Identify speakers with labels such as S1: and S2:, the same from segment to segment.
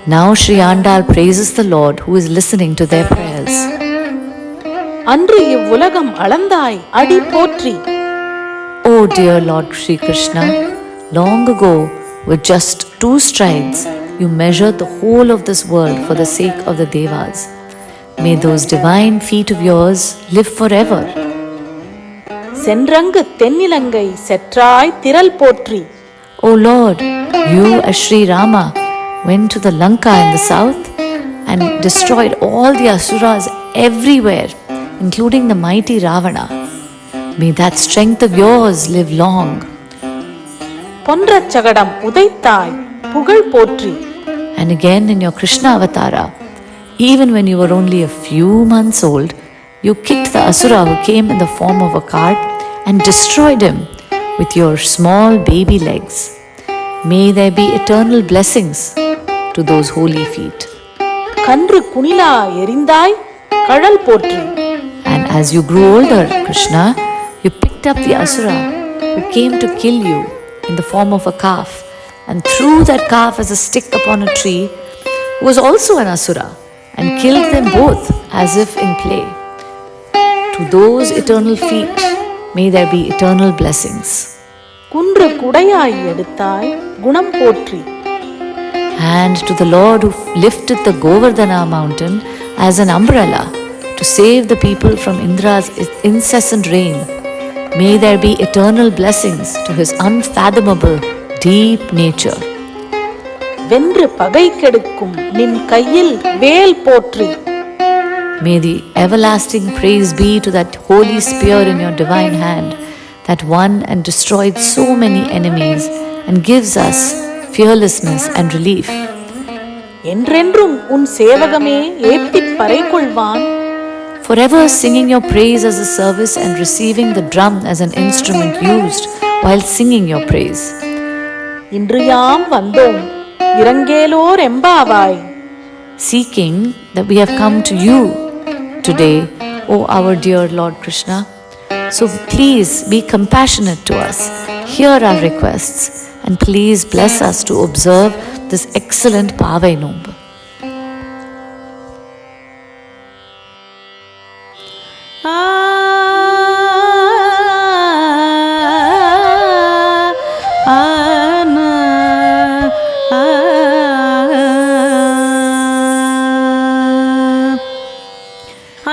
S1: Now Sri Andal praises the Lord who is listening to their prayers.
S2: அன்று இவ்வுலகம் அளந்தாய் அடி போற்றி.
S1: Oh dear Lord Sri Krishna, long ago with just 2 strides you measured the whole of this world for the sake of the Devas. May those divine feet of yours live forever.
S2: சென்றங்கு தென்னிலங்கை செற்றாய் திரள் போற்றி.
S1: O Lord, you as Sri Rama went to the Lanka in the south and destroyed all the asuras everywhere, including the mighty Ravana. May that strength of yours live long.
S2: பொன்றச் சகடம் உதைத்தாய் புகழ் போற்றி.
S1: And again in your Krishna avatara, even when you were only a few months old, you kicked the asura who came in the form of a cart and destroyed him with your small baby legs. May there be eternal blessings to those holy feet.
S2: கன்று குனிலா எரிந்தாய் கழல் போற்றி.
S1: And as you grew older, Krishna, you picked up the asura who came to kill you in the form of a calf and threw that calf as a stick upon a tree, who was also an asura, and killed them both as if in play. To those eternal feet, may there be eternal blessings.
S2: குன்று குடையாய் எடுத்தாய் குணம் போற்றி.
S1: And to the Lord who lifted the Govardhana mountain as an umbrella to save the people from Indra's incessant rain, may there be eternal blessings to his unfathomable, deep nature.
S2: வென்று பகை கெடுக்கும் நின் கையில் வேல் போற்றி.
S1: May the everlasting praise be to that holy spear in your divine hand that won and destroyed so many enemies and gives us fearlessness and relief.
S2: என்றென்றும் உன் சேவகமே ஏத்திப் பறை கொள்வான்.
S1: Forever singing your praise as a service and receiving the drum as an instrument used while singing your praise.
S2: இன்று யாம் வந்தோம் இரங்கேலோர் எம்பாவாய்.
S1: Seeking that we have come to you today, O our dear Lord Krishna. So please be compassionate to us, hear our requests, and please bless us to observe this excellent Pavai Nombu.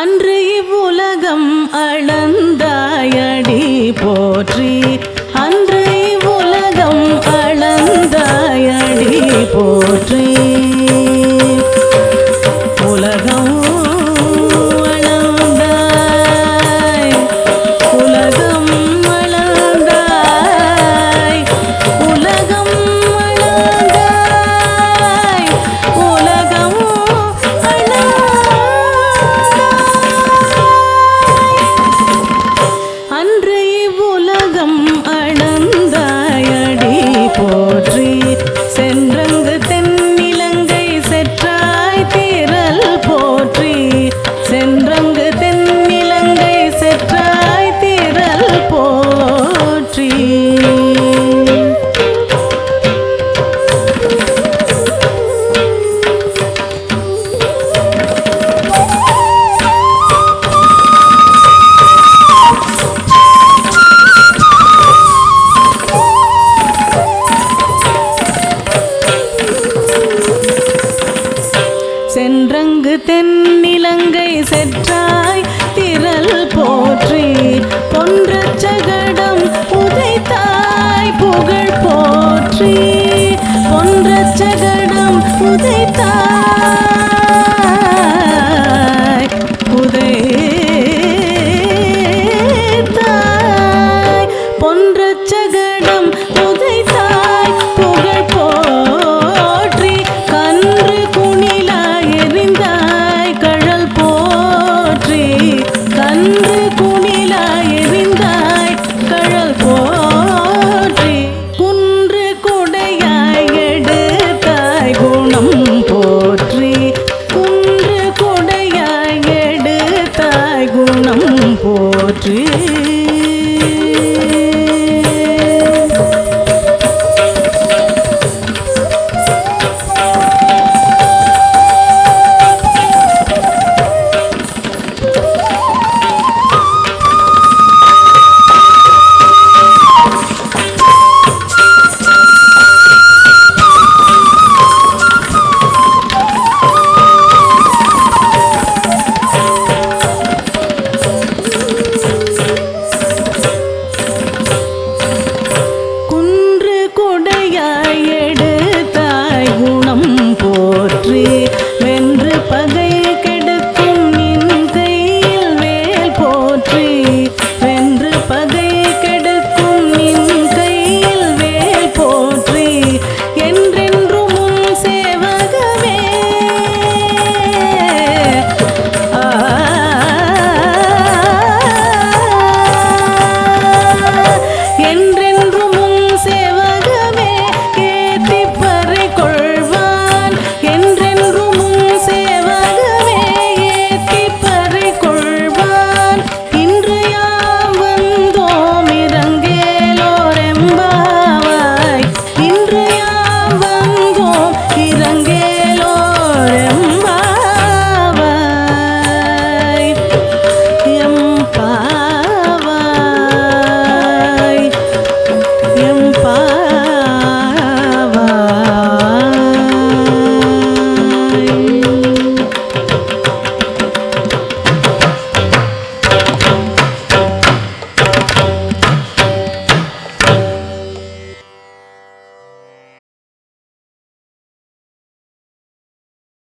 S3: அன்று இவ்வுலகம் அளந்தாயடி போற்றி. அன்று இவ்வுலகம் அளந்தாயடி போற்றி. உலகம் அளந்தாய் உலகம் அளந்தாய் உலகம் அளந்தாய் உலகம் அன்று இவ்வுலகம் அளந்தாயடி போற்றி. சென்றங்கு தென்னிலங்கை செற்றாய் திரள் போற்றி. சென்றங்கு தென்னிலங்கை செற்றாய் திரள் போற்றி. சென்றங்கு தென்னிலங்கை செற்றாய் திரள் போற்றி. பொன்றச் சகடம் உதைத்தாய் புகழ் போற்றி. பொன்றச் சகடம் உதைத்தாய் உதைத்தாய் பொன்றச் சகடம் உதைத்தாய் புகழ் போற்றி. கன்று குனிலா எறிந்தாய் கழல் போற்றி. கன்று குனிலா எறிந்தாய் கழல் போற்றி. குன்று குடையாய் எடுத்தாய் குணம் போற்றி. குன்று குடையாய் எடுத்தாய் குணம் போற்றி.